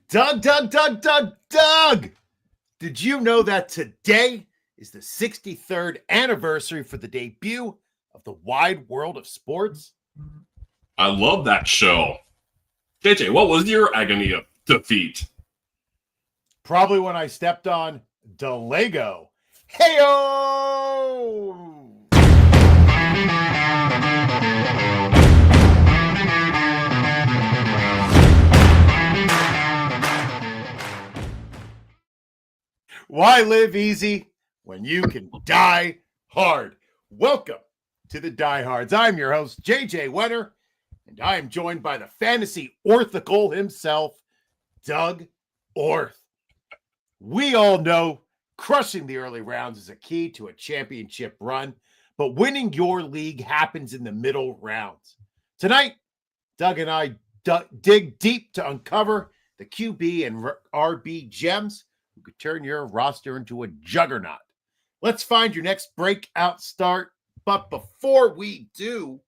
Doug! Did you know that today is the 63rd anniversary for the debut of the Wide World of Sports? I love that show. JJ, what was your agony of defeat? Probably when I stepped on the Lego. Heyo! Why live easy when you can die hard? Welcome to the Diehards. I'm your host, JJ Wenner, and I am joined by the fantasy orthical himself, Doug Orth. We all know crushing the early rounds is a key to a championship run, but winning your league happens in the middle rounds. Tonight, Doug and I dig deep to uncover the QB and RB gems who could turn your roster into a juggernaut. Let's find your next breakout start. But before we do,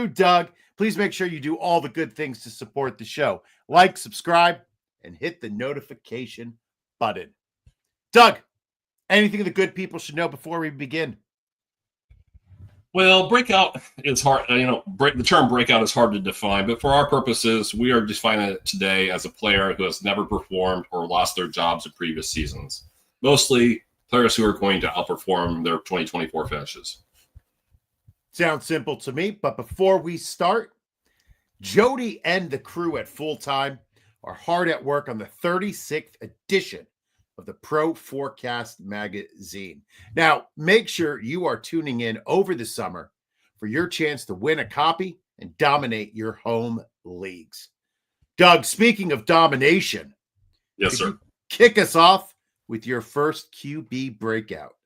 Doug, please make sure you do all the good things to support the show. Like, subscribe, and hit the notification button. Doug, anything the good people should know before we begin? Well, breakout is hard. The term breakout is hard to define, but for our purposes, we are defining it today as a player who has never performed or lost their jobs in previous seasons. Mostly players who are going to outperform their 2024 finishes. Sounds simple to me, but before we start, Jody and the crew at Full Time are hard at work on the 36th edition of the Pro Forecast magazine. Now, make sure you are tuning in over the summer for your chance to win a copy and dominate your home leagues. Doug, speaking of domination, yes, sir. Kick us off with your first QB breakout.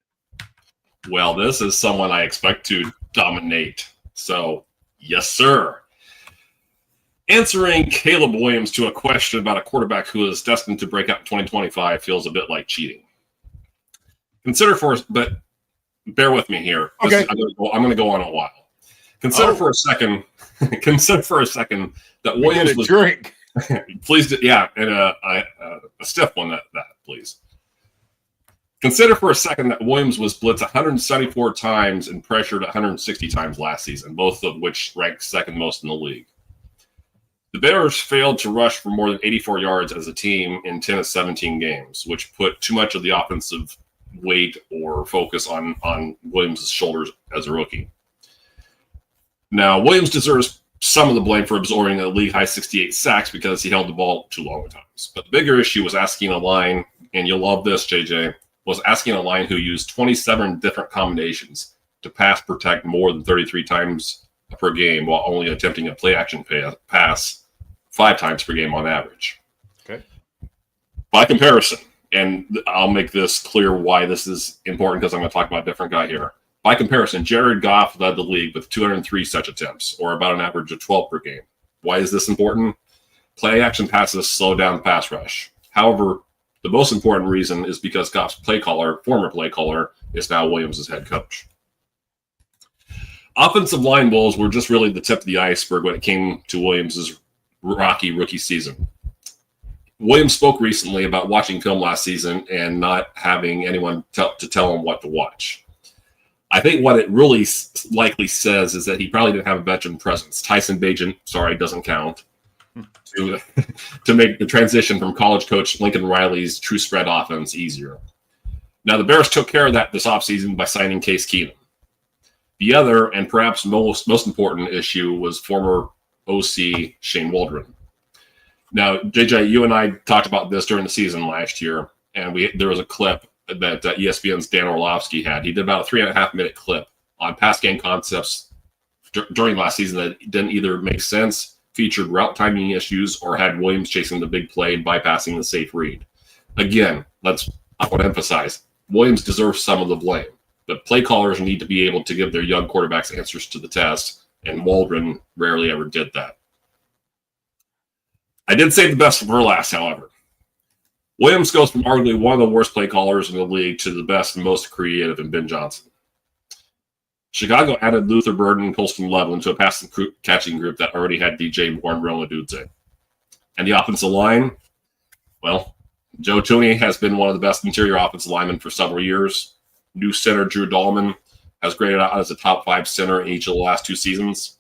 Well, this is someone I expect to dominate. So, yes, sir. Answering Caleb Williams to a question about a quarterback who is destined to break out in 2025 feels a bit like cheating. But bear with me here. Okay. I'm going to go on a while. Consider for a second that Williams was drink. Please, and a stiff one that please. Consider for a second that Williams was blitzed 174 times and pressured 160 times last season, both of which ranked second most in the league. The Bears failed to rush for more than 84 yards as a team in 10 of 17 games, which put too much of the offensive weight or focus on Williams' shoulders as a rookie. Now, Williams deserves some of the blame for absorbing a league-high 68 sacks because he held the ball too long at times. But the bigger issue was asking a line, and you'll love this, JJ, was asking a line who used 27 different combinations to pass protect more than 33 times per game while only attempting a play-action pass 5 times per game on average. Okay. By comparison, and I'll make this clear why this is important because I'm going to talk about a different guy here. By comparison, Jared Goff led the league with 203 such attempts, or about an average of 12 per game. Why is this important? Play-action passes slow down the pass rush. However, the most important reason is because Goff's former play caller, is now Williams' head coach. Offensive line woes were just really the tip of the iceberg when it came to Williams' rocky rookie season. Williams spoke recently about watching film last season and not having anyone to tell him what to watch. I think what it really likely says is that he probably didn't have a veteran presence. Tyson Bagent, doesn't count, to make the transition from college coach Lincoln Riley's true spread offense easier. Now, the Bears took care of that this offseason by signing Case Keenum. The other, and perhaps most important issue was former OC Shane Waldron. Now, JJ, you and I talked about this during the season last year, and there was a clip that ESPN's Dan Orlovsky had. He did about a 3.5-minute clip on pass game concepts during last season that didn't either make sense, featured route timing issues, or had Williams chasing the big play and bypassing the safe read. Again, I want to emphasize, Williams deserves some of the blame, but play callers need to be able to give their young quarterbacks answers to the test, and Waldron rarely ever did that. I did save the best for last, however. Williams goes from arguably one of the worst play callers in the league to the best and most creative in Ben Johnson. Chicago added Luther Burden and Colston Loveland to a passing catching group that already had DJ Moore and Ronald Udze. And the offensive line, well, Joe Tooney has been one of the best interior offensive linemen for several years. New center Drew Dahlman has graded out as a top 5 center in each of the last 2 seasons.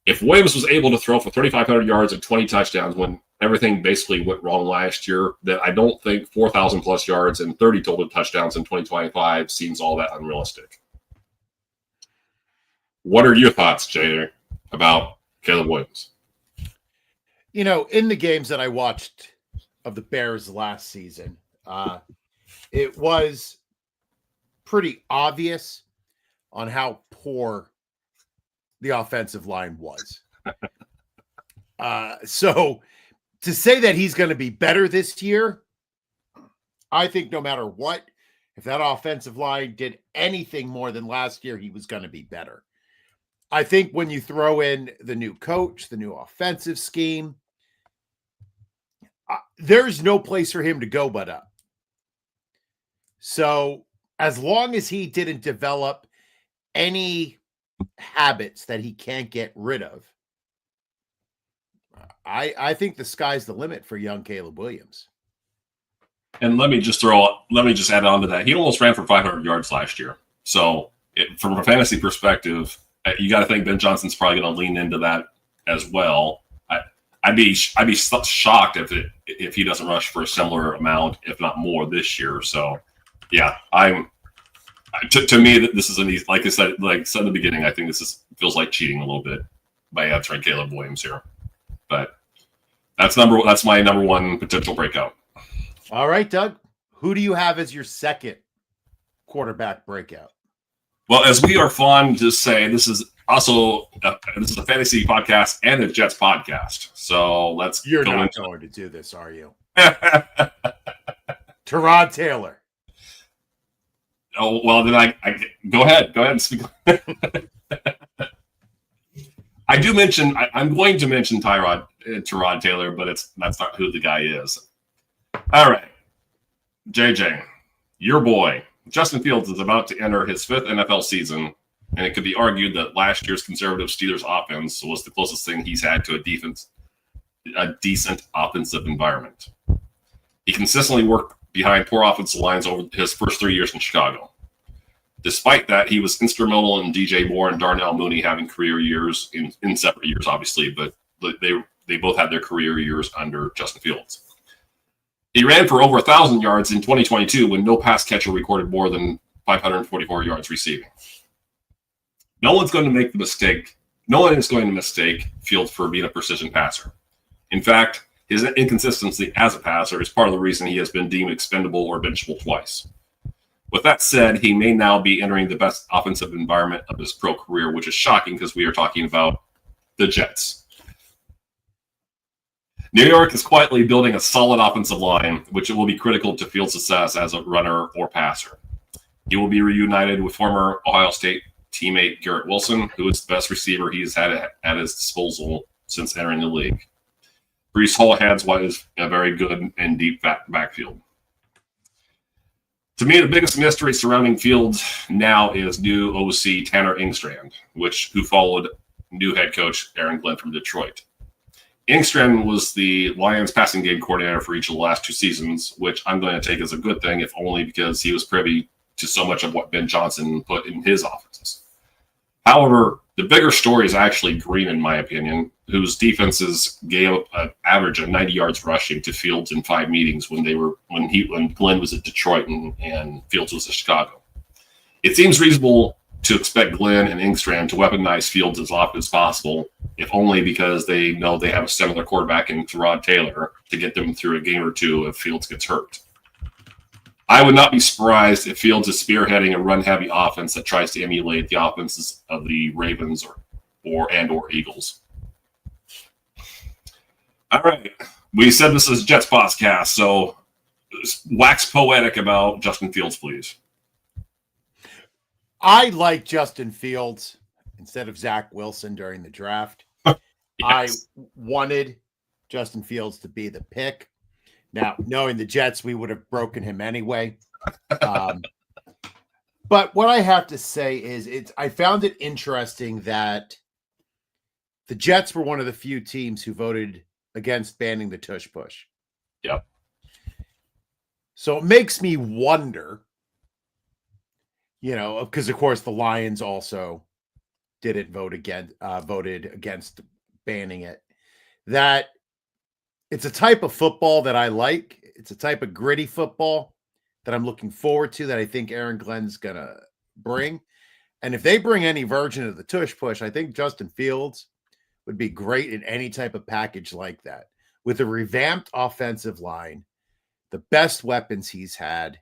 If Williams was able to throw for 3,500 yards and 20 touchdowns when everything basically went wrong last year, then I don't think 4,000 plus yards and 30 total touchdowns in 2025 seems all that unrealistic. What are your thoughts, Jay, about Caleb Williams? You know, in the games that I watched of the Bears last season, it was pretty obvious on how poor the offensive line was. So to say that he's going to be better this year, I think no matter what, if that offensive line did anything more than last year, he was going to be better. I think when you throw in the new coach, the new offensive scheme, there's no place for him to go but up. So as long as he didn't develop any habits that he can't get rid of, I think the sky's the limit for young Caleb Williams. And let me just add on to that. He almost ran for 500 yards last year. So from a fantasy perspective, you got to think Ben Johnson's probably going to lean into that as well. I'd be shocked if he doesn't rush for a similar amount, if not more, this year. So, yeah, to me, this is an easy, like I said in the beginning, I think feels like cheating a little bit by answering Caleb Williams here. But that's my number one potential breakout. All right, Doug, who do you have as your second quarterback breakout? Well, as we are fond to say, this is a fantasy podcast and a Jets podcast. So You're not going to do this, are you? Tyrod Taylor. Oh, well, then I go ahead and speak. I'm going to mention Tyrod Taylor, but that's not who the guy is. All right. JJ, your boy, Justin Fields is about to enter his 5th NFL season, and it could be argued that last year's conservative Steelers offense was the closest thing he's had to a decent offensive environment. He consistently worked behind poor offensive lines over his first 3 years in Chicago. Despite that, he was instrumental in DJ Moore and Darnell Mooney having career years in separate years, obviously, but they both had their career years under Justin Fields. He ran for over 1,000 yards in 2022 when no pass catcher recorded more than 544 yards receiving. No one is going to mistake Fields for being a precision passer. In fact, his inconsistency as a passer is part of the reason he has been deemed expendable or benchable twice. With that said, he may now be entering the best offensive environment of his pro career, which is shocking because we are talking about the Jets. New York is quietly building a solid offensive line, which will be critical to Fields' success as a runner or passer. He will be reunited with former Ohio State teammate Garrett Wilson, who is the best receiver he has had at his disposal since entering the league. Breece Hall has what is a very good and deep backfield. To me, the biggest mystery surrounding Fields now is new OC Tanner Engstrand, who followed new head coach Aaron Glenn from Detroit. Engstrand was the Lions passing game coordinator for each of the last 2 seasons, which I'm going to take as a good thing, if only because he was privy to so much of what Ben Johnson put in his offenses. However, the bigger story is actually Green, in my opinion, whose defenses gave up an average of 90 yards rushing to Fields in 5 meetings when Glenn was at Detroit and Fields was at Chicago. It seems reasonable to expect Glenn and Engstrand to weaponize Fields as often as possible, if only because they know they have a similar quarterback in Tyrod Taylor to get them through a game or 2 if Fields gets hurt. I would not be surprised if Fields is spearheading a run-heavy offense that tries to emulate the offenses of the Ravens or Eagles. All right. We said this is Jets podcast, so wax poetic about Justin Fields, please. I like Justin Fields instead of Zach Wilson during the draft. Yes. I wanted Justin Fields to be the pick. Now, knowing the Jets, we would have broken him anyway. But what I have to say is I found it interesting that the Jets were one of the few teams who voted against banning the tush push. Yep. So it makes me wonder, because of course the Lions also didn't voted against banning it, that it's a type of football that I like. It's a type of gritty football that I'm looking forward to, that I think Aaron Glenn's going to bring. And if they bring any version of the tush push, I think Justin Fields would be great in any type of package like that. With a revamped offensive line, the best weapons he's had.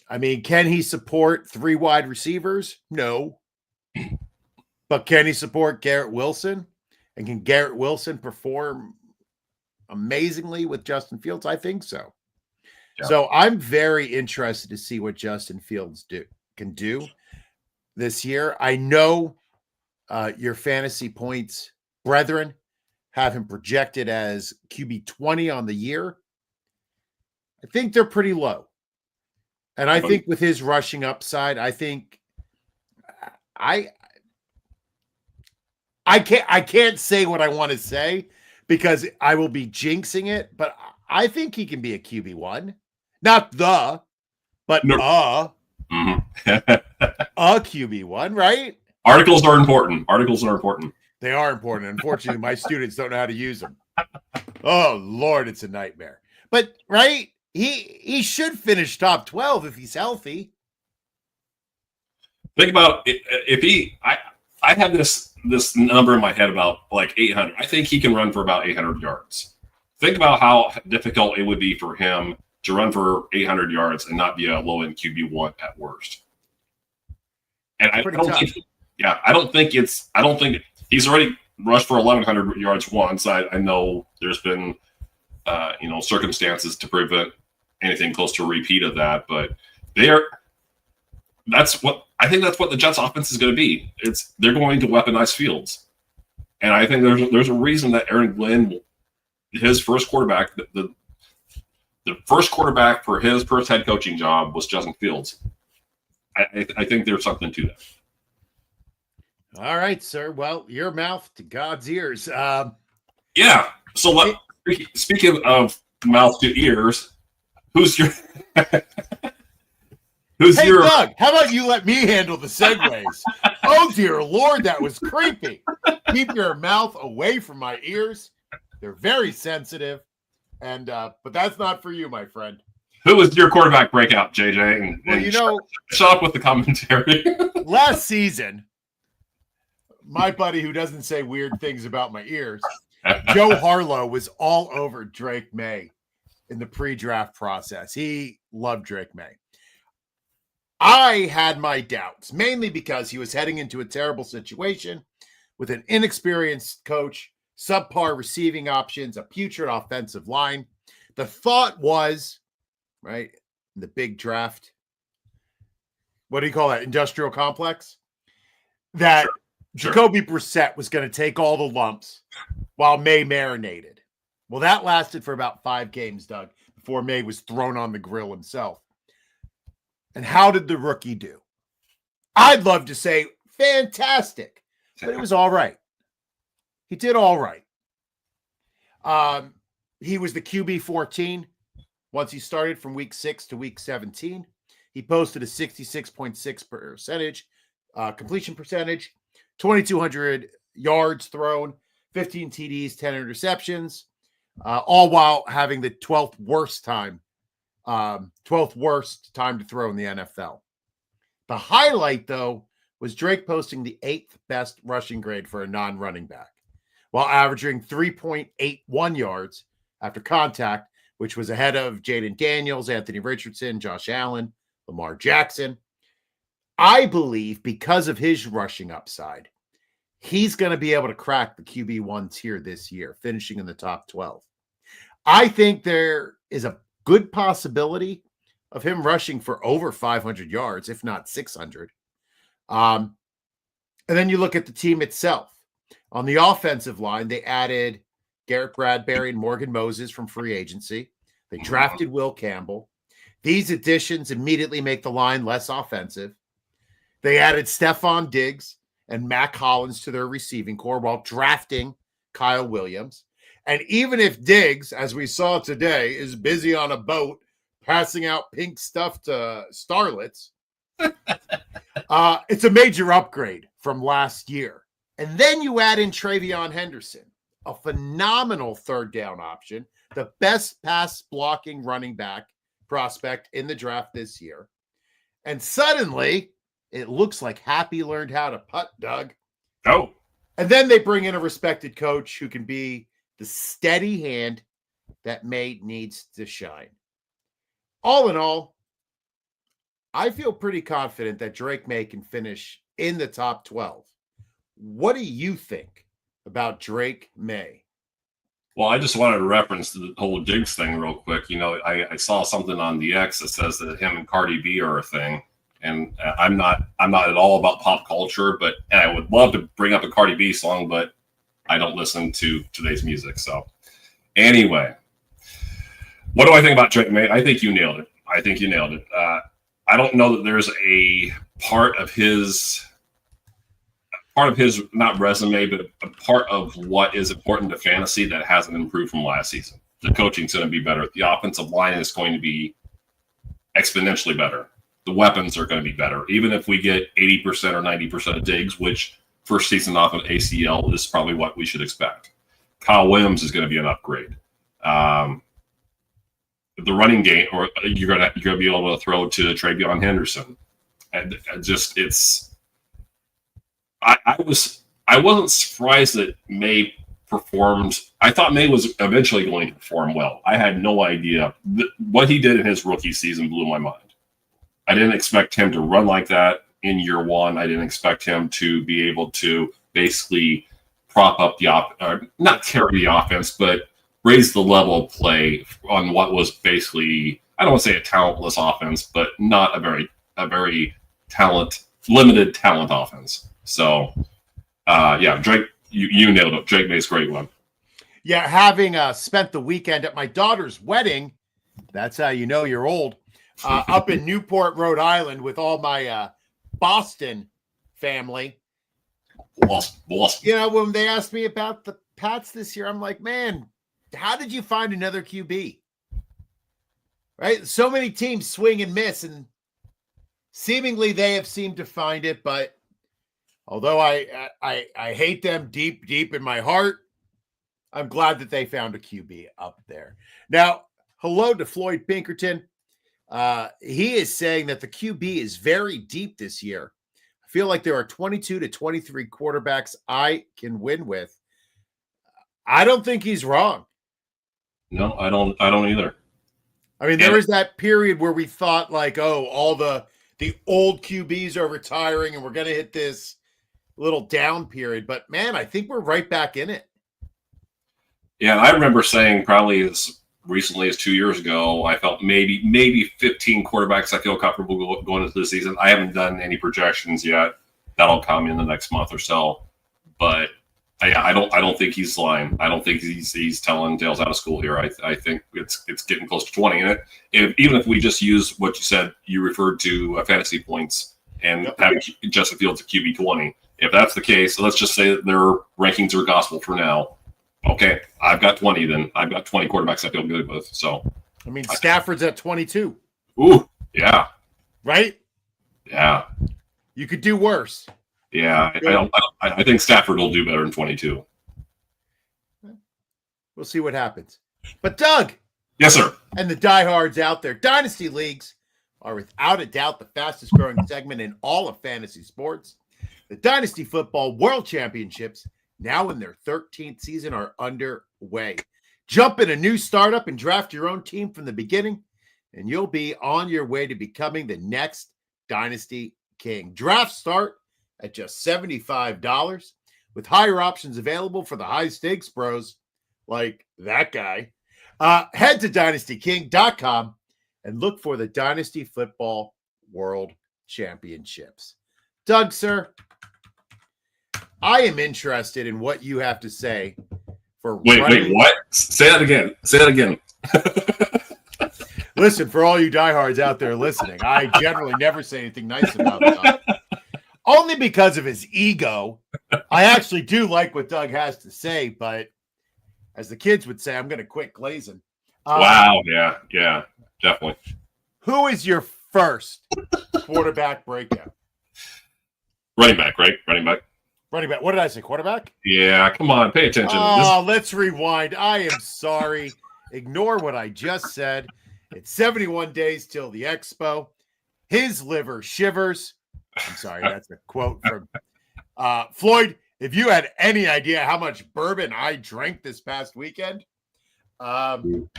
I mean, can he support 3 wide receivers? No. But can he support Garrett Wilson? And can Garrett Wilson perform amazingly with Justin Fields? I think so. Yeah. So I'm very interested to see what Justin Fields can do this year. I know your fantasy points brethren have him projected as QB 20 on the year. I think they're pretty low. And I think with his rushing upside, I think I can't say what I want to say because I will be jinxing it, but I think he can be a QB1. Not the, but no. a QB1, right? Articles are important. They are important. Unfortunately, my students don't know how to use them. Oh, Lord, it's a nightmare. But, right? He should finish top 12 if he's healthy. Think about if I have this number in my head about like 800. I think he can run for about 800 yards. Think about how difficult it would be for him to run for 800 yards and not be a low-end QB1 at worst. And I don't think he's already rushed for 1,100 yards once. I know there's been circumstances to prevent anything close to a repeat of that, but that's what the Jets offense is going to be. They're going to weaponize Fields. And I think there's a reason that Aaron Glenn, his first quarterback, the first quarterback for his first head coaching job was Justin Fields. I think there's something to that. All right, sir. Well, your mouth to God's ears. Yeah. So speaking of mouth to ears, who's your Doug, how about you let me handle the segues? Oh, dear Lord, that was creepy. Keep your mouth away from my ears. They're very sensitive. And but that's not for you, my friend. Who was your quarterback breakout, JJ? And shut up with the commentary. Last season, my buddy who doesn't say weird things about my ears, Joe Harlow, was all over Drake Maye in the pre-draft process. He loved Drake Maye. I had my doubts, mainly because he was heading into a terrible situation with an inexperienced coach, subpar receiving options, a putrid offensive line. The thought was, right, in the big draft, what do you call that, industrial complex? That Jacoby Brissett was going to take all the lumps while Maye marinated. Well, that lasted for about 5 games, Doug, before Maye was thrown on the grill himself. And how did the rookie do? I'd love to say fantastic, but it was all right. He did all right. He was the QB 14 once he started from week 6 to week 17. He posted a 66.6% completion percentage, 2,200 yards thrown, 15 TDs, 10 interceptions, all while having the 12th worst time to throw in the NFL. The highlight, though, was Drake posting the 8th best rushing grade for a non-running back, while averaging 3.81 yards after contact, which was ahead of Jaden Daniels, Anthony Richardson, Josh Allen, Lamar Jackson. I believe because of his rushing upside, he's going to be able to crack the QB1 tier this year, finishing in the top 12. I think there is a good possibility of him rushing for over 500 yards, if not 600. And then you look at the team itself. On the offensive line, they added Garrett Bradbury and Morgan Moses from free agency. They drafted Will Campbell. These additions immediately make the line less offensive. They added Stephon Diggs and Mac Hollins to their receiving core while drafting Kyle Williams. And even if Diggs, as we saw today, is busy on a boat passing out pink stuff to starlets, it's a major upgrade from last year. And then you add in Travion Henderson, a phenomenal third down option, the best pass blocking running back prospect in the draft this year. And suddenly, it looks like Happy learned how to putt, Doug. Oh. And then they bring in a respected coach who can be the steady hand that Maye needs to shine. All in all, I feel pretty confident that Drake Maye can finish in the top 12. What do you think about Drake Maye? Well, I just wanted to reference the whole Diggs thing real quick. You know, I saw something on the X that says that him and Cardi B are a thing. And I'm not at all about pop culture, but I would love to bring up a Cardi B song, but I don't listen to today's music. So anyway, what do I think about Drake Maye? I think you nailed it. I don't know that there's a part of his not resume, but a part of what is important to fantasy that hasn't improved from last season. The coaching's going to be better. The offensive line is going to be exponentially better. The weapons are going to be better. Even if we get 80% or 90% of Diggs, which first season off of ACL is probably what we should expect. Kyle Williams is going to be an upgrade. The running game, or you're gonna be able to throw to Travion Henderson, and just I wasn't surprised that Maye performed. I thought Maye was eventually going to perform well. I had no idea what he did in his rookie season blew my mind. I didn't expect him to run like that in year one. I didn't expect him to be able to basically prop up not carry the offense, but raise the level of play on what was basically, I don't want to say a talentless offense, but not a very limited talent offense. So, yeah, Drake, you nailed it. Drake Maye's a great one. Yeah, having spent the weekend at my daughter's wedding, that's how you know you're old, up in Newport, Rhode Island with all my Boston family. Boston. You know, when they asked me about the Pats this year, I'm like, man, how did you find another QB? Right? So many teams swing and miss, and seemingly they have seemed to find it. But although I hate them deep in my heart, I'm glad that they found a QB up there. Now, hello to Floyd Pinkerton. He is saying that the QB is very deep this year. I feel like there are 22 to 23 quarterbacks I can win with. I don't think he's wrong. No, I don't either. I mean, there was that period where we thought like, oh, all the old QBs are retiring and we're going to hit this little down period. But man, I think we're right back in it. Yeah, and I remember saying probably as recently as 2 years ago, I felt maybe 15 quarterbacks I feel comfortable going into the season. I haven't done any projections yet. That'll come in the next month or so. But I don't think he's lying. I don't think he's telling tales out of school here. I think it's getting close to 20. And even if we just use what you said, you referred to fantasy points and having Justin Fields at QB 20. If that's the case, let's just say that their rankings are gospel for now. Okay, I've got 20 then. I've got 20 quarterbacks I feel good with. So, I mean, Stafford's at 22. Ooh, yeah. Right? Yeah. You could do worse. Yeah, I think Stafford will do better than 22. We'll see what happens. But Doug. Yes, sir. And the diehards out there, Dynasty Leagues are without a doubt the fastest growing segment in all of fantasy sports. The Dynasty Football World Championships, now in their 13th season, are underway. Jump in a new startup and draft your own team from the beginning, and you'll be on your way to becoming the next Dynasty King. Drafts start at just $75, with higher options available for the high-stakes pros like that guy. Head to dynastyking.com and look for the Dynasty Football World Championships. Doug, sir, I am interested in what you have to say for Wait, what? Say that again. Listen, for all you diehards out there listening, I generally never say anything nice about Doug. Only because of his ego. I actually do like what Doug has to say, but as the kids would say, I'm going to quit glazing. Wow. Yeah, definitely. Who is your first quarterback breakout? Running back, right? Running back. Running back. What did I say? Quarterback? Yeah, come on, pay attention. Oh, let's rewind. I am sorry. Ignore what I just said. It's 71 days till the expo. His liver shivers. I'm sorry, that's a quote from Floyd. If you had any idea how much bourbon I drank this past weekend, whoo,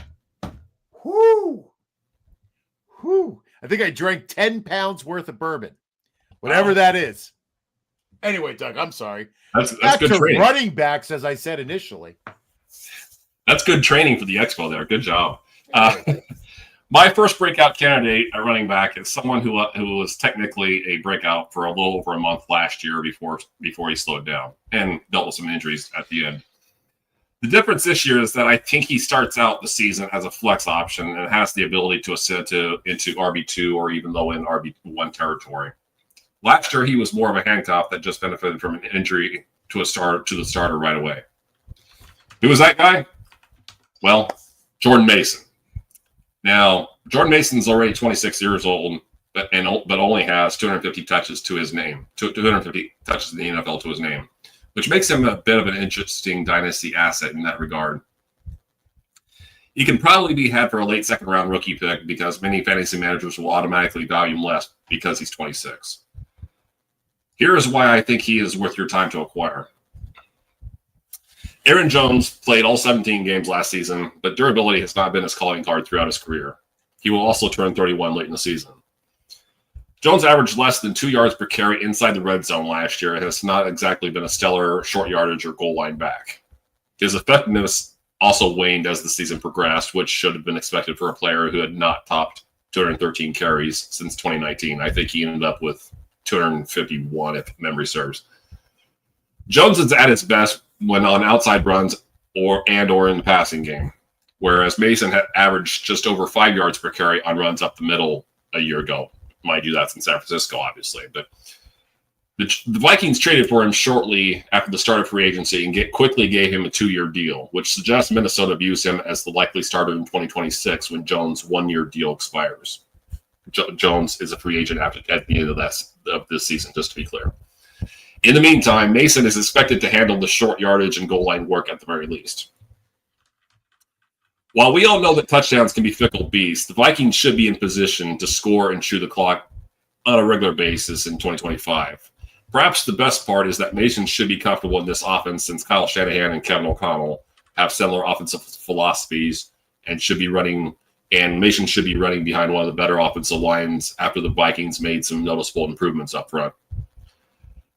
I think I drank 10 pounds worth of bourbon, whatever that is. Anyway, Doug, I'm sorry. That's Back good to training. running backs, as I said initially. That's good training for the expo there. Good job. My first breakout candidate at running back is someone who was technically a breakout for a little over a month last year before he slowed down and dealt with some injuries at the end. The difference this year is that I think he starts out the season as a flex option and has the ability to ascend into RB2 or even low end RB1 territory. Last year, he was more of a handcuff that just benefited from an injury to the starter right away. Who was that guy? Well, Jordan Mason. Now, Jordan Mason's already 26 years old, but only has 250 touches to his name, 250 touches in the NFL to his name, which makes him a bit of an interesting dynasty asset in that regard. He can probably be had for a late second-round rookie pick because many fantasy managers will automatically value him less because he's 26. Here is why I think he is worth your time to acquire. Aaron Jones played all 17 games last season, but durability has not been his calling card throughout his career. He will also turn 31 late in the season. Jones averaged less than 2 yards per carry inside the red zone last year and has not exactly been a stellar short yardage or goal line back. His effectiveness also waned as the season progressed, which should have been expected for a player who had not topped 213 carries since 2019. I think he ended up with 251 if memory serves. Jones is at his best when on outside runs or in the passing game, whereas Mason had averaged just over 5 yards per carry on runs up the middle a year ago. Mind you, that's in San Francisco, obviously. But the Vikings traded for him shortly after the start of free agency and quickly gave him a 2-year deal, which suggests Minnesota views him as the likely starter in 2026 when Jones' 1-year deal expires. Jones is a free agent at the end of this season, just to be clear. In the meantime, Mason is expected to handle the short yardage and goal line work at the very least. While we all know that touchdowns can be fickle beasts, the Vikings should be in position to score and chew the clock on a regular basis in 2025. Perhaps the best part is that Mason should be comfortable in this offense since Kyle Shanahan and Kevin O'Connell have similar offensive philosophies and Mason should be running behind one of the better offensive lines after the Vikings made some noticeable improvements up front.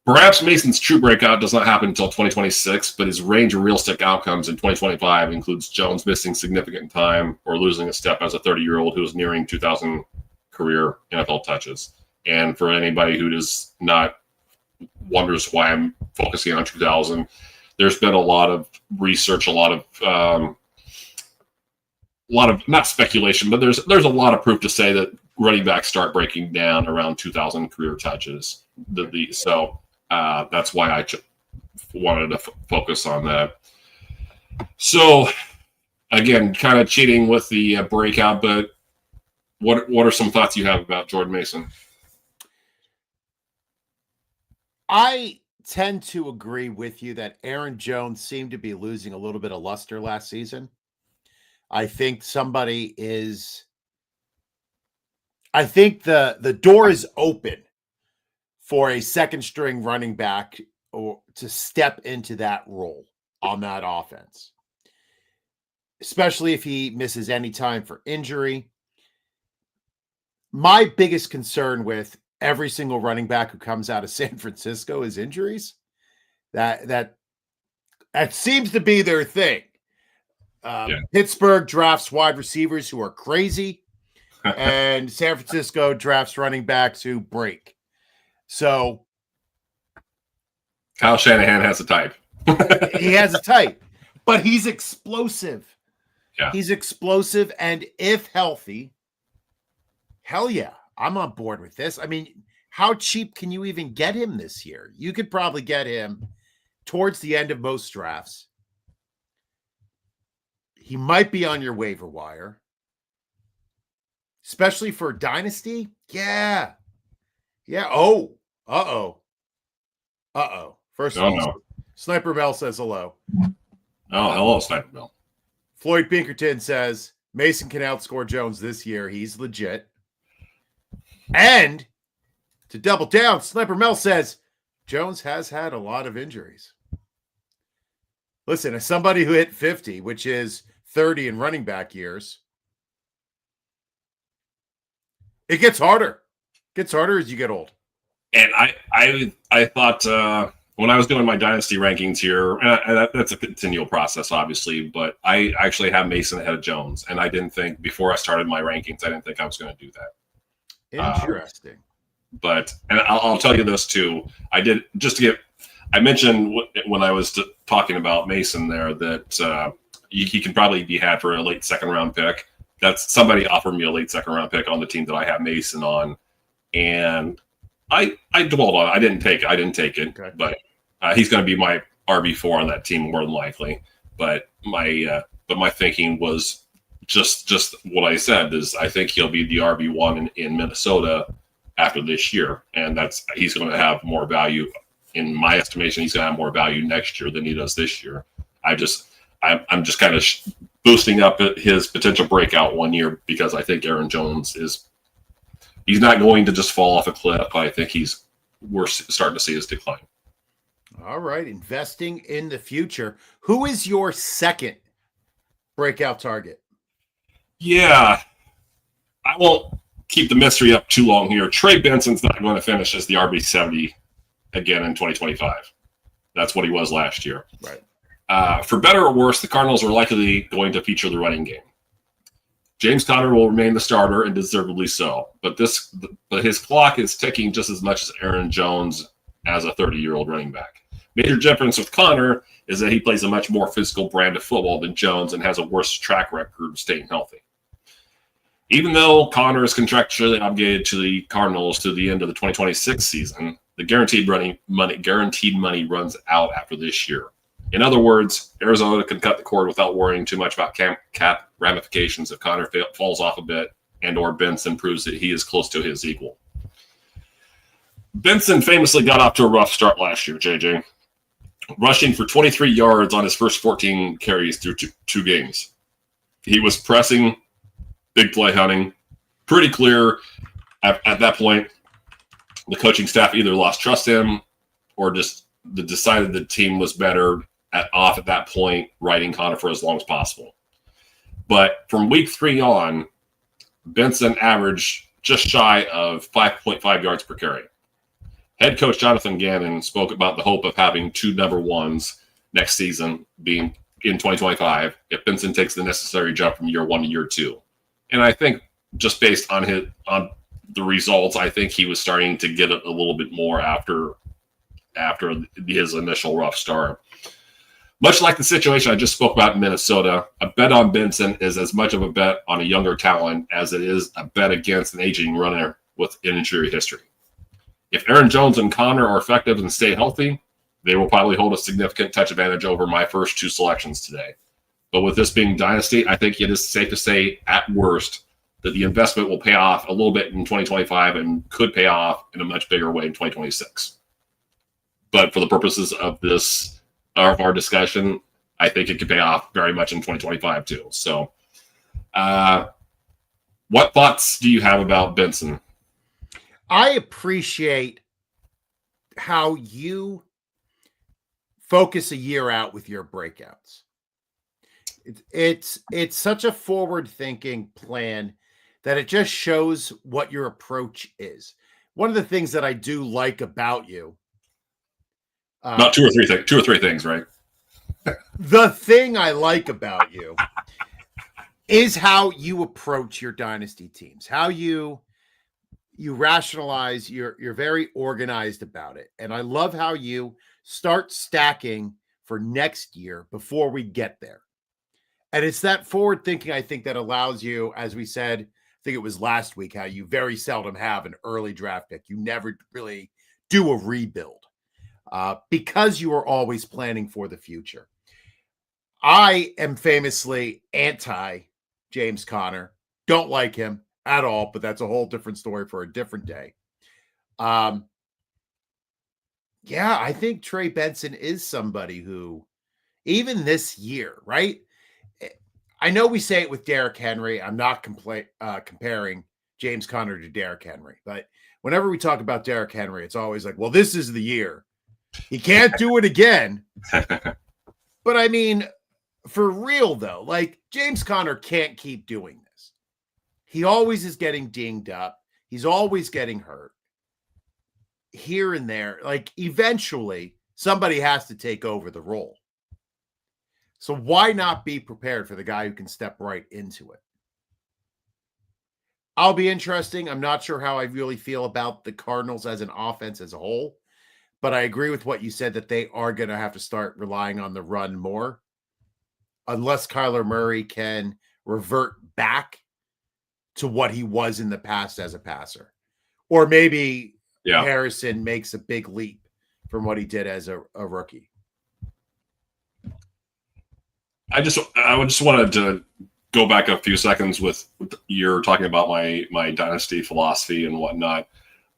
Perhaps Mason's true breakout does not happen until 2026, but his range of realistic outcomes in 2025 includes Jones missing significant time or losing a step as a 30-year-old who is nearing 2,000 career NFL touches. And for anybody who does not wonders why I'm focusing on 2,000, there's been a lot of research, a lot of not speculation, but there's a lot of proof to say that running backs start breaking down around 2,000 career touches. That's why I wanted to focus on that. So, again, kind of cheating with the breakout, but what are some thoughts you have about Jordan Mason? I tend to agree with you that Aaron Jones seemed to be losing a little bit of luster last season. I think the door is open for a second string running back or to step into that role on that offense, especially if he misses any time for injury. My biggest concern with every single running back who comes out of San Francisco is injuries. That seems to be their thing. Pittsburgh drafts wide receivers who are crazy, and San Francisco drafts running backs who break. So Kyle Shanahan has a type. He has a type, but he's explosive. Yeah. He's explosive, and if healthy, hell yeah, I'm on board with this. I mean, how cheap can you even get him this year? You could probably get him towards the end of most drafts He might be on your waiver wire, especially for Dynasty. Yeah. Yeah. Oh, uh-oh. Uh-oh. First of Oh, all, no. Sniper Bell says hello. Oh, hello, Sniper Bill. Floyd Pinkerton says Mason can outscore Jones this year. He's legit. And to double down, Sniper Mel says Jones has had a lot of injuries. Listen, as somebody who hit 50, which is 30 in running back years, it gets harder. It gets harder as you get old. And I thought when I was doing my dynasty rankings here, and that's a continual process, obviously, but I actually have Mason ahead of Jones, and I didn't think before I started my rankings, I didn't think I was going to do that. Interesting. But and I'll tell you this too. I did just to get. I mentioned when I was talking about Mason there that he can probably be had for a late second round pick. That's somebody offered me a late second round pick on the team that I have Mason on, and I dwelled on it. I didn't take it, okay. But he's going to be my RB4 on that team more than likely. But my thinking was just what I said is I think he'll be the RB1 in Minnesota after this year, and he's going to have more value. In my estimation, he's going to have more value next year than he does this year. I'm just kind of boosting up his potential breakout one year because I think Aaron Jones he's not going to just fall off a cliff. I think we're starting to see his decline. All right, investing in the future. Who is your second breakout target? Yeah, I won't keep the mystery up too long here. Trey Benson's not going to finish as the RB70 again in 2025. That's what he was last year. Right. For better or worse, the Cardinals are likely going to feature the running game. James Conner will remain the starter, and deservedly so. But his clock is ticking just as much as Aaron Jones as a 30-year-old running back. Major difference with Conner is that he plays a much more physical brand of football than Jones and has a worse track record of staying healthy. Even though Conner is contractually obligated to the Cardinals to the end of the 2026 season, the guaranteed money runs out after this year. In other words, Arizona can cut the cord without worrying too much about cap ramifications if Conner falls off a bit and or Benson proves that he is close to his equal. Benson famously got off to a rough start last year, JJ, rushing for 23 yards on his first 14 carries through two games. He was pressing, big play hunting, pretty clear at that point. The coaching staff either lost trust in him or just decided the team was better off at that point, riding Conner for as long as possible. But from week 3 on, Benson averaged just shy of 5.5 yards per carry. Head coach Jonathan Gannon spoke about the hope of having 2 number ones next season being in 2025 if Benson takes the necessary jump from year 1 to year 2. And I think just based on the results, I think he was starting to get it a little bit more after his initial rough start. Much like the situation I just spoke about in Minnesota, a bet on Benson is as much of a bet on a younger talent as it is a bet against an aging runner with an injury history. If Aaron Jones and Conner are effective and stay healthy, they will probably hold a significant touch advantage over my first 2 selections today. But with this being Dynasty, I think it is safe to say, at worst, that the investment will pay off a little bit in 2025 and could pay off in a much bigger way in 2026. But for the purposes of our discussion, I think it could pay off very much in 2025 too. So what thoughts do you have about Benson? I appreciate how you focus a year out with your breakouts. It's such a forward-thinking plan that it just shows what your approach is. One of the things that I do like about you, about two or three things, right? The thing I like about you is how you approach your dynasty teams, how you rationalize, you're very organized about it. And I love how you start stacking for next year before we get there. And it's that forward thinking, I think, that allows you, as we said, I think it was last week, how you very seldom have an early draft pick. You never really do a rebuild because you are always planning for the future. I am famously anti James Conner. Don't like him at all, but that's a whole different story for a different day. Yeah, I think Trey Benson is somebody who, even this year, right? I know we say it with Derrick Henry. I'm not comparing James Conner to Derrick Henry, but whenever we talk about Derrick Henry, it's always like, well, this is the year. He can't do it again. But I mean, for real though, like James Conner can't keep doing this. He always is getting dinged up. He's always getting hurt here and there. Like eventually somebody has to take over the role. So why not be prepared for the guy who can step right into it? I'll be interesting. I'm not sure how I really feel about the Cardinals as an offense as a whole, but I agree with what you said that they are going to have to start relying on the run more unless Kyler Murray can revert back to what he was in the past as a passer. Or maybe Harrison makes a big leap from what he did as a rookie. I just wanted to go back a few seconds with you're talking about my dynasty philosophy and whatnot.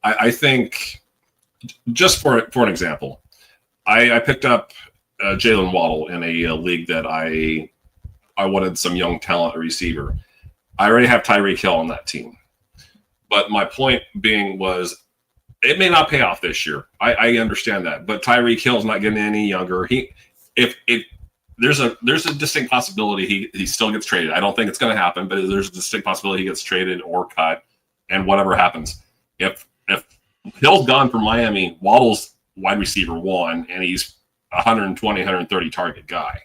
I think just for an example, I picked up Jalen Waddle in a league that I wanted some young talent receiver. I already have Tyreek Hill on that team, but my point being was it may not pay off this year. I understand that, but Tyreek Hill's not getting any younger. There's a distinct possibility he still gets traded. I don't think it's going to happen, but there's a distinct possibility he gets traded or cut, and whatever happens. If Hill's gone from Miami, Waddle's wide receiver 1, and he's 120, 130 target guy.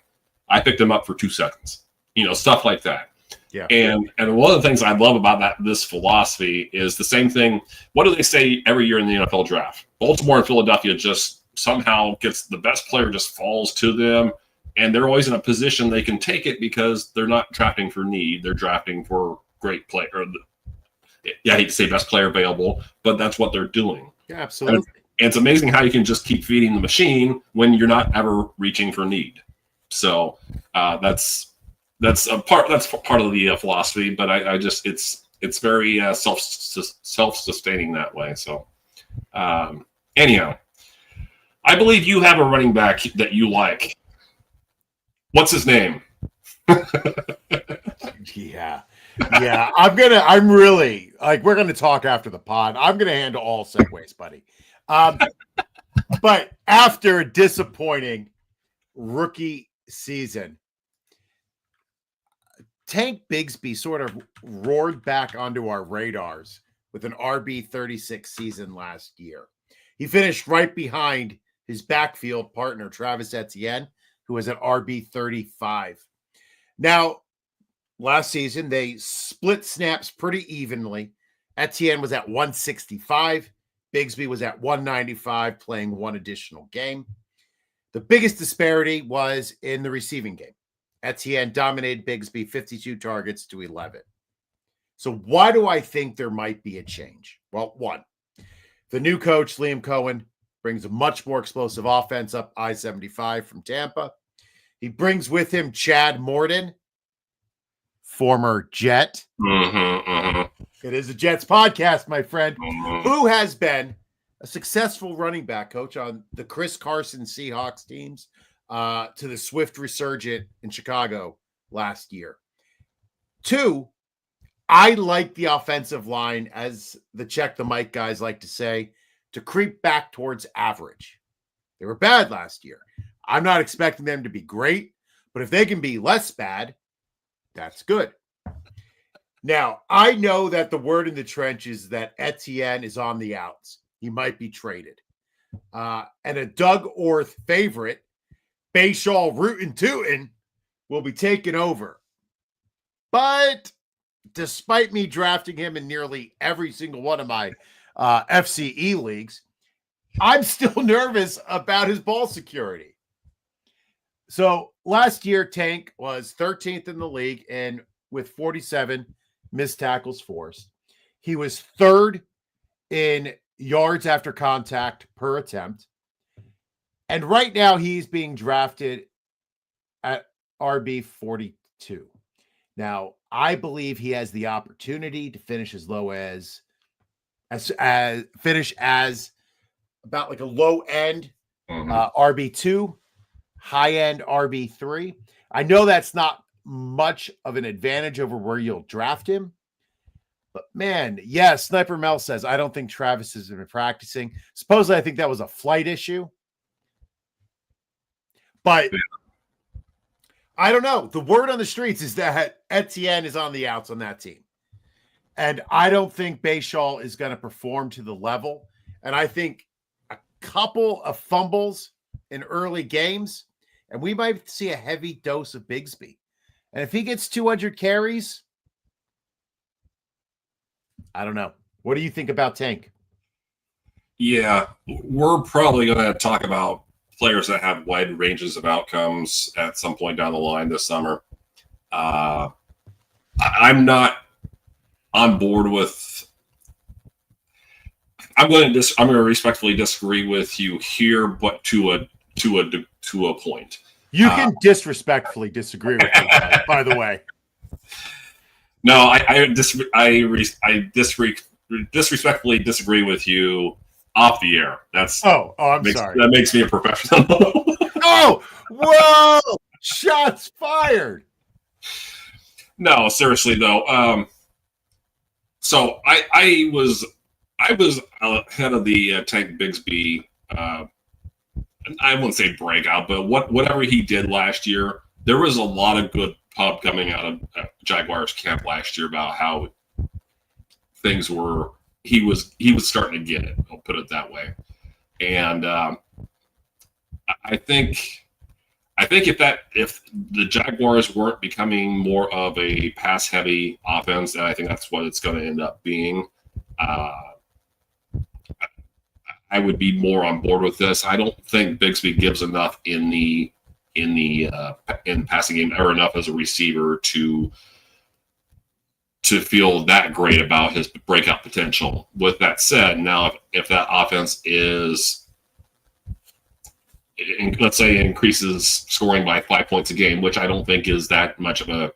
I picked him up for 2 seconds. Stuff like that. Yeah. And one of the things I love about this philosophy is the same thing. What do they say every year in the NFL draft? Baltimore and Philadelphia just somehow gets the best player just falls to them. And they're always in a position they can take it because they're not drafting for need. They're drafting for great player. I hate to say best player available, but that's what they're doing. Yeah, absolutely. And it's amazing how you can just keep feeding the machine when you're not ever reaching for need. So that's part of the philosophy. But I just it's very self-sustaining that way. So anyhow, I believe you have a running back that you like. What's his name? Yeah. I'm really like, we're going to talk after the pod. I'm going to handle all segues, buddy. But after a disappointing rookie season, Tank Bigsby sort of roared back onto our radars with an RB36 season last year. He finished right behind his backfield partner, Travis Etienne, who was at RB35. Now, last season, they split snaps pretty evenly. Etienne was at 165. Bigsby was at 195, playing one additional game. The biggest disparity was in the receiving game. Etienne dominated Bigsby 52 targets to 11. So why do I think there might be a change? Well, one, the new coach, Liam Cohen, brings a much more explosive offense up I-75 from Tampa. He brings with him Chad Morton, former Jet. It is a Jets podcast, my friend, who has been a successful running back coach on the Chris Carson Seahawks teams to the Swift resurgent in Chicago last year. 2, I like the offensive line, as the check the mic guys like to say, to creep back towards average. They were bad last year. I'm not expecting them to be great, but if they can be less bad, that's good. Now, I know that the word in the trench is that Etienne is on the outs. He might be traded. And a Doug Orth favorite, Bayshaw Rootin' Tootin', will be taken over. But despite me drafting him in nearly every single one of my FCE leagues, I'm still nervous about his ball security. So last year, Tank was 13th in the league and with 47 missed tackles forced. He was 3rd in yards after contact per attempt. And right now he's being drafted at RB 42. Now, I believe he has the opportunity to finish as low as finish as about like a low end RB2, high end RB3. I know that's not much of an advantage over where you'll draft him. But man, yeah, Sniper Mel says, I don't think Travis has been practicing. Supposedly, I think that was a flight issue. But I don't know. The word on the streets is that Etienne is on the outs on that team. And I don't think Bayshall is going to perform to the level. And I think a couple of fumbles in early games, and we might see a heavy dose of Bigsby. And if he gets 200 carries, I don't know. What do you think about Tank? Yeah, we're probably going to talk about players that have wide ranges of outcomes at some point down the line this summer. I'm not on board with. I'm going to respectfully disagree with you here, but to a point. You can disrespectfully disagree with me, by the way. No, I disrespectfully disagree with you off the air. I'm sorry. That makes me a professional. Oh, whoa! Shots fired. No, seriously though. So I was ahead of the Tank Bigsby. I wouldn't say breakout, but whatever he did last year, there was a lot of good pub coming out of Jaguars camp last year about how things were. He was starting to get it. I'll put it that way. And I think if the Jaguars weren't becoming more of a pass heavy offense, and I think that's what it's going to end up being, I would be more on board with this. I don't think Bigsby gives enough in passing game or enough as a receiver to feel that great about his breakout potential. With that said, now if that offense is, let's say, increases scoring by 5 points a game, which I don't think is that much of a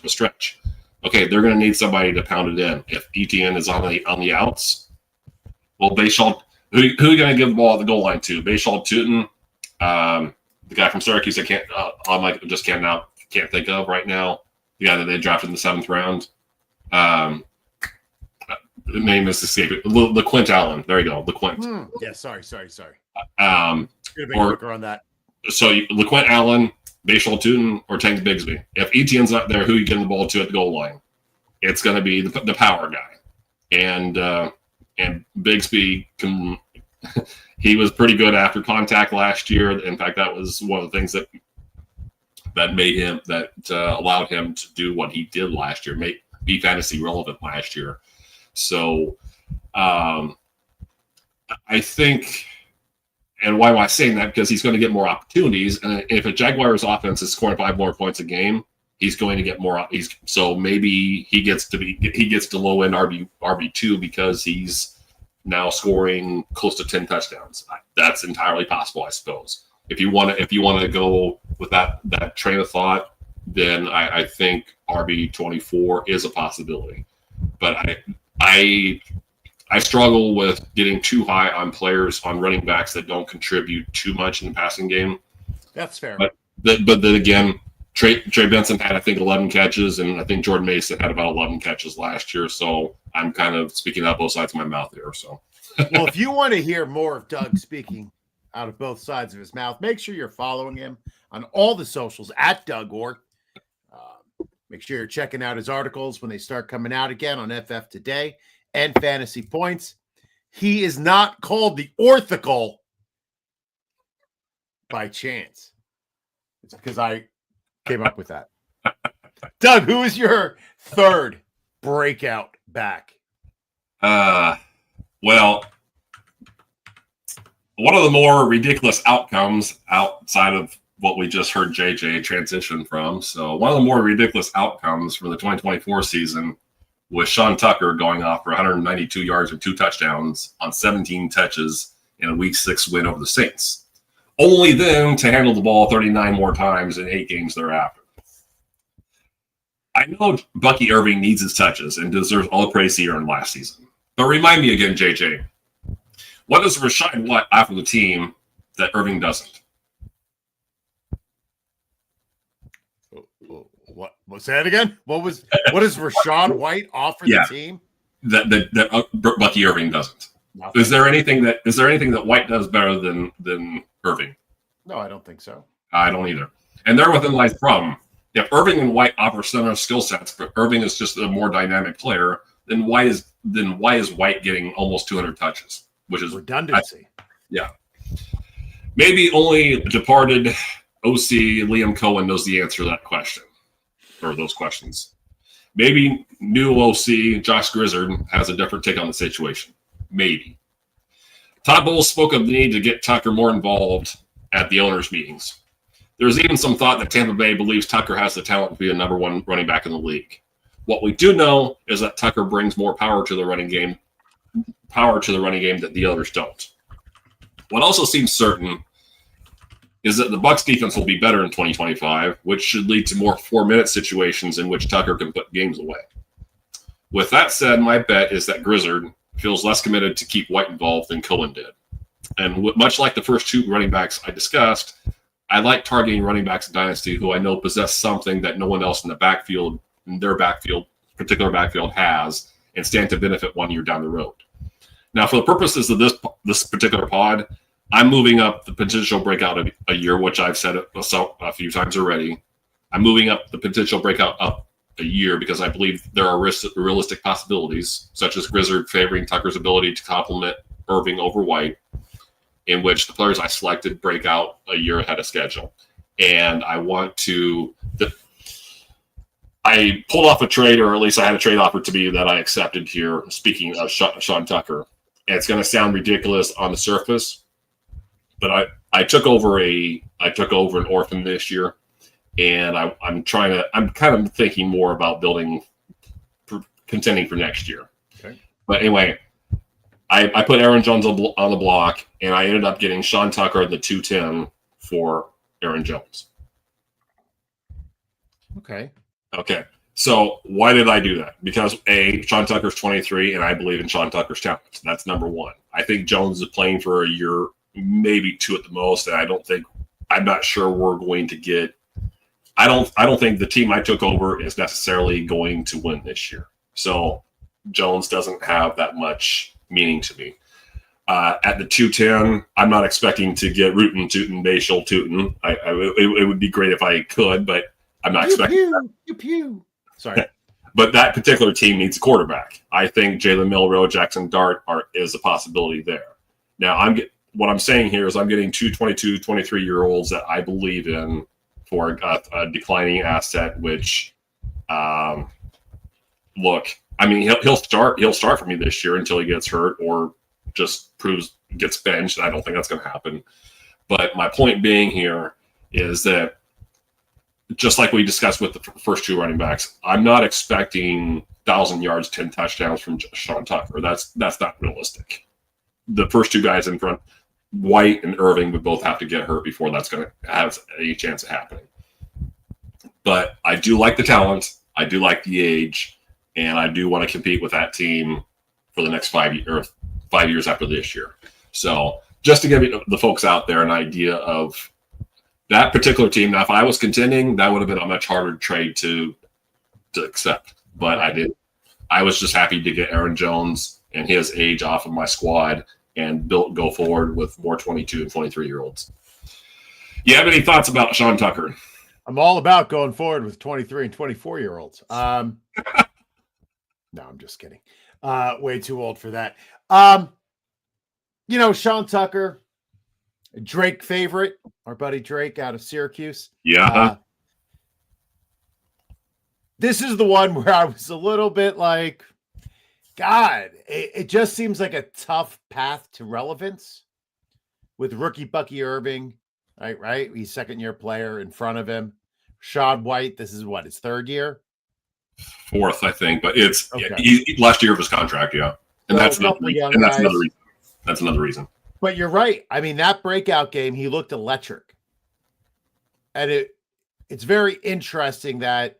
stretch. Okay, they're going to need somebody to pound it in. If Etienne is on the outs, well, Bayshall, who are you going to give the ball at the goal line to? Bayshall Tootin, the guy from Syracuse, can't think of right now. The guy that they drafted in the 7th round. The name is escaping. LeQuint Allen. There you go. LeQuint. Yeah, sorry. Quicker on that. So LeQuint Allen, Bayshall Tootin, or Tank Bigsby. If Etienne's not there, who are you getting the ball to at the goal line? It's going to be the power guy. And Bigsby he was pretty good after contact last year. In fact, that was one of the things that allowed him to do what he did last year, be fantasy relevant last year. So I think, and why am I saying that? Because he's going to get more opportunities. And if a Jaguars offense is scoring 5 more points a game, he's going to get more. So maybe he gets to low end RB2 because he's now scoring close to 10 touchdowns. That's entirely possible, I suppose. If you want to go with that train of thought, then I think RB24 is a possibility. But I struggle with getting too high on players, on running backs that don't contribute too much in the passing game. That's fair. But then again, Trey Benson had, I think, 11 catches, and I think Jordan Mason had about 11 catches last year. So I'm kind of speaking out both sides of my mouth here. So, well, if you want to hear more of Doug speaking out of both sides of his mouth, make sure you're following him on all the socials at Doug Ork. Make sure you're checking out his articles when they start coming out again on FF Today and Fantasy Points. He is not called the Orthical by chance. It's because I came up with that. Doug, who is your third breakout back? Well, one of the more ridiculous outcomes outside of what we just heard JJ transition from. So one of the more ridiculous outcomes for the 2024 season was Sean Tucker going off for 192 yards and 2 touchdowns on 17 touches in a Week 6 win over the Saints. only then to handle the ball 39 more times in 8 games thereafter. I know Bucky Irving needs his touches and deserves all the praise he earned last season. But remind me again, JJ, what does Rashad White offer the team that Irving doesn't? What say that again? What does Rashad White offer the team that Bucky Irving doesn't? Nothing. Is there anything that White does better than Irving? No, I don't think so. I don't either. And there within lies the problem. If Irving and White offer similar skill sets, but Irving is just a more dynamic player, then why is White getting almost 200 touches? Which is redundancy. Maybe only departed OC Liam Cohen knows the answer to that question, or those questions. Maybe new OC Josh Grizzard has a different take on the situation. Maybe. Todd Bowles spoke of the need to get Tucker more involved at the owners' meetings. There's even some thought that Tampa Bay believes Tucker has the talent to be a number 1 running back in the league. What we do know is that Tucker brings more power to the running game that the others don't. What also seems certain is that the Bucs defense will be better in 2025, which should lead to more 4-minute situations in which Tucker can put games away. With that said, my bet is that Grizzard feels less committed to keep White involved than Cohen did. And much like the first 2 running backs I discussed, I like targeting running backs in Dynasty who I know possess something that no one else in their particular backfield has, and stand to benefit 1 year down the road. Now, for the purposes of this particular pod, I'm moving up the potential breakout a year, which I've said a few times already. I'm moving up the potential breakout up a year because I believe there are realistic possibilities, such as Grizzard favoring Tucker's ability to complement Irving over White, in which the players I selected break out a year ahead of schedule. And I want to I pulled off a trade, or at least I had a trade offer to me that I accepted here, speaking of Sean Tucker. And it's going to sound ridiculous on the surface, but I took over an orphan this year, and I'm kind of thinking more about contending for next year. Okay. But anyway, I put Aaron Jones on the block, and I ended up getting Sean Tucker at the 210 for Aaron Jones. Okay. So why did I do that? Because Sean Tucker's 23, and I believe in Sean Tucker's talent. That's number 1. I think Jones is playing for a year, maybe 2 at the most, and I'm not sure we're going to get. I don't think the team I took over is necessarily going to win this year. So Jones doesn't have that much meaning to me. At the 210, I'm not expecting to get Rootin' Tootin' Bayshul Tootin'. It would be great if I could, but I'm not expecting that. Sorry. But that particular team needs a quarterback. I think Jalen Milroe, Jackson Dart is a possibility there. Now, what I'm saying here is I'm getting 2 22, 23-year-olds that I believe in for a declining asset, which, look, I mean, he'll start for me this year until he gets hurt or just gets benched. I don't think that's going to happen. But my point being here is that just like we discussed with the first 2 running backs, I'm not expecting 1,000 yards, 10 touchdowns from Sean Tucker. That's not realistic. The first 2 guys in front, White and Irving, would both have to get hurt before that's going to have any chance of happening. But I do like the talent. I do like the age. And I do want to compete with that team for the next 5 years after this year. So just to give the folks out there an idea of that particular team. Now, if I was contending, that would have been a much harder trade to accept. But I did. I was just happy to get Aaron Jones and his age off of my squad and go forward with more 22 and 23-year-olds. You have any thoughts about Sean Tucker? I'm all about going forward with 23 and 24-year-olds. No, I'm just kidding. Way too old for that. Sean Tucker, Drake favorite, our buddy Drake out of Syracuse. Yeah. This is the one where I was a little bit like, God, it just seems like a tough path to relevance with rookie Bucky Irving, right? He's second-year player in front of him. Rashad White, this is what, his 3rd year? 4th, I think, but it's last year of his contract, yeah. And that's another reason. That's another reason. But you're right. I mean, that breakout game, he looked electric. And it's very interesting that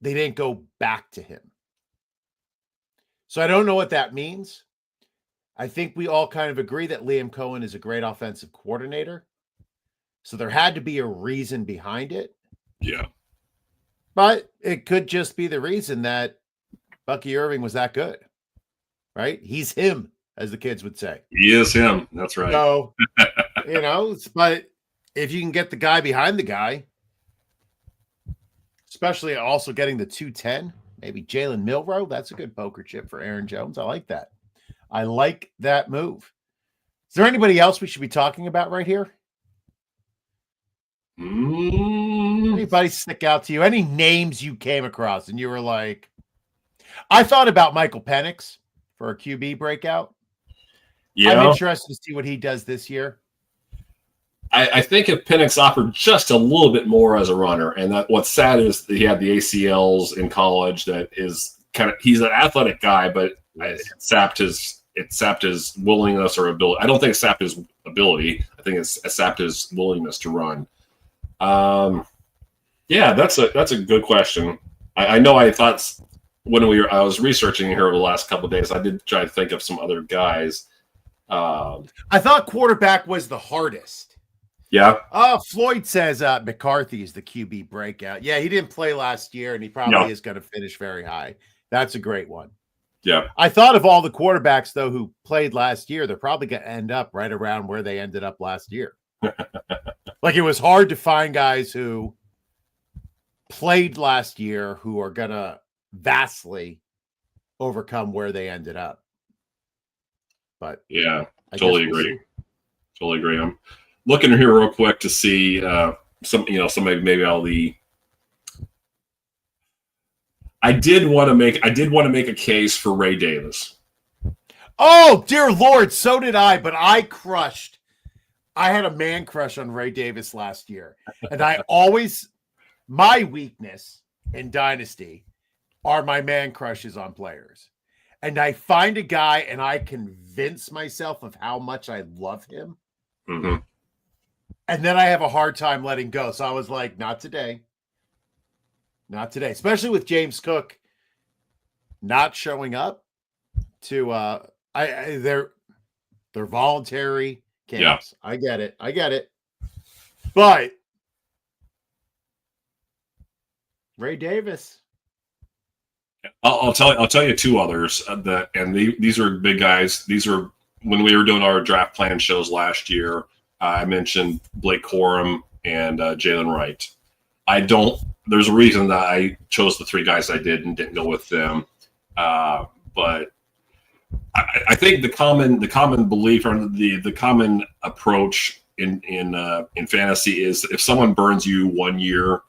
they didn't go back to him. So I don't know what that means. I think we all kind of agree that Liam Cohen is a great offensive coordinator. So there had to be a reason behind it. Yeah. But it could just be the reason that Bucky Irving was that good, right? He's him, as the kids would say. He is him. That's right. So, but if you can get the guy behind the guy, especially also getting the 210, maybe Jalen Milroe, that's a good poker chip for Aaron Jones. I like that. I like that move. Is there anybody else we should be talking about right here? Anybody stick out to you? Any names you came across and you were like, I thought about Michael Penix for a QB breakout. Yeah. I'm interested to see what he does this year. I think if Penix offered just a little bit more as a runner, and that what's sad is that he had the ACLs in college. That is kind of, he's an athletic guy, but it sapped his willingness or ability. I don't think it sapped his ability. I think it sapped his willingness to run. Yeah, that's a good question. I know I thought when I was researching here over the last couple of days, I did try to think of some other guys. I thought quarterback was the hardest. Yeah. Floyd says McCarthy is the QB breakout. Yeah, he didn't play last year, and he probably is going to finish very high. That's a great one. Yeah. I thought of all the quarterbacks, though, who played last year, they're probably going to end up right around where they ended up last year. Like, it was hard to find guys who played last year who are going to vastly overcome where they ended up. But yeah, totally agree. Totally agree. I'm looking here real quick to see somebody maybe all the. I did want to make a case for Ray Davis. Oh dear Lord, so did I. But I had a man crush on Ray Davis last year, and my weakness in Dynasty are my man crushes on players. And I find a guy and I convince myself of how much I love him. Mm-hmm. And then I have a hard time letting go. So I was like, not today. Not today. Especially with James Cook not showing up to they're voluntary camps. Yeah. I get it. But Ray Davis. I'll tell you two others these are big guys. These are when we were doing our draft plan shows last year. I mentioned Blake Corum and Jalen Wright. There's a reason that I chose the three guys I did and didn't go with them. But I think the common belief or the common approach in fantasy is if someone burns you one year,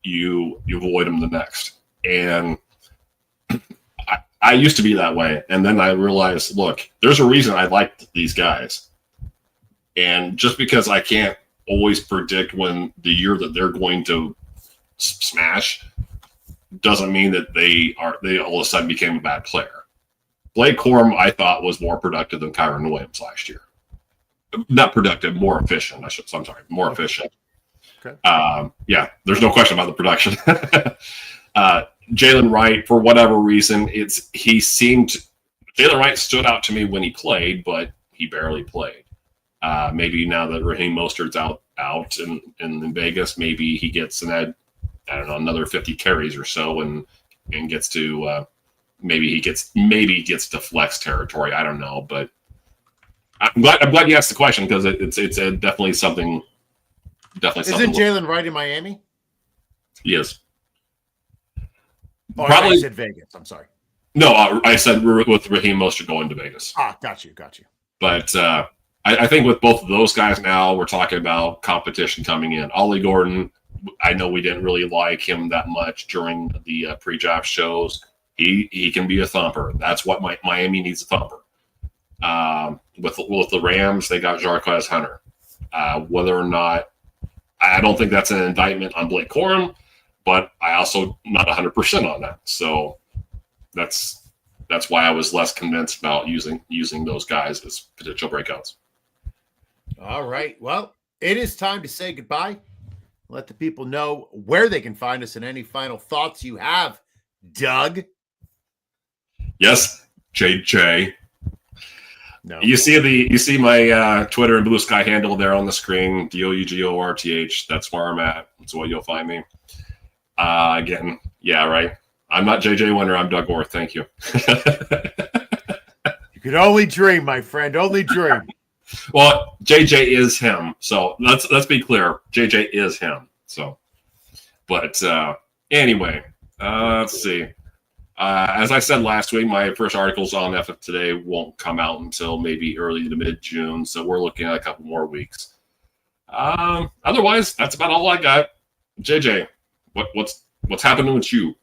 you avoid them the next. And I used to be that way. And then I realized, look, there's a reason I liked these guys. And just because I can't always predict when the year that they're going to smash doesn't mean that they all of a sudden became a bad player. Blake Corum, I thought, was more productive than Kyron Williams last year. Not productive, more efficient. More efficient. Okay. Yeah, there's no question about the production. Jalen Wright, for whatever reason, Jalen Wright stood out to me when he played, but he barely played. Maybe now that Raheem Mostert's out in Vegas, maybe he gets another 50 carries or so and gets to maybe he gets to flex territory. I don't know, but I'm glad you asked the question because it's definitely something. Isn't Jalen Wright in Miami? Yes. Oh, probably. I said Vegas. I'm sorry. No, I said with Raheem Mostert going to Vegas. Got you. But I think with both of those guys now, we're talking about competition coming in. Ollie Gordon, I know we didn't really like him that much during the pre-draft shows. He can be a thumper. That's what Miami needs, a thumper. With the Rams, they got Jarquez Hunter. Whether or not, I don't think that's an indictment on Blake Corum, but I also not 100% on that. So that's why I was less convinced about using those guys as potential breakouts. All right. Well, it is time to say goodbye. Let the people know where they can find us and any final thoughts you have, Doug. Yes, JJ. No. You see my Twitter and Blue Sky handle there on the screen, DOUGORTH. That's where I'm at. That's what you'll find me. Again, yeah, right. I'm not JJ Winter. I'm Doug Orr. Thank you. You could only dream, my friend. Only dream. Well, JJ is him. So let's be clear. JJ is him. So, but anyway, let's see. As I said last week, my first articles on FF Today won't come out until maybe early to mid-June, so we're looking at a couple more weeks. Otherwise, that's about all I got. JJ, what's happening with you?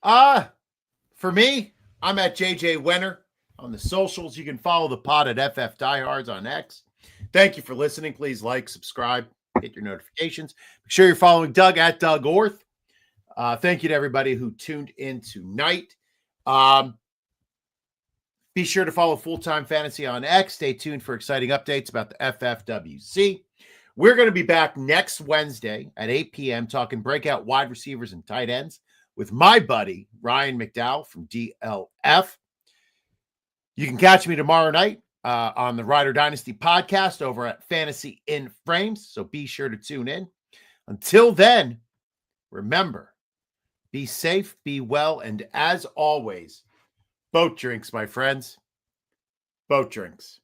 For me, I'm at JJ Wenner on the socials. You can follow the pod at FF Diehards on X. Thank you for listening. Please like, subscribe, hit your notifications. Make sure you're following Doug at Doug Orth. Thank you to everybody who tuned in tonight. Be sure to follow Full Time Fantasy on X. Stay tuned for exciting updates about the FFWC. We're going to be back next Wednesday at 8 p.m. talking breakout wide receivers and tight ends with my buddy, Ryan McDowell from DLF. You can catch me tomorrow night on the Rider Dynasty podcast over at Fantasy in Frames, so be sure to tune in. Until then, remember, be safe, be well, and as always, boat drinks, my friends. Boat drinks.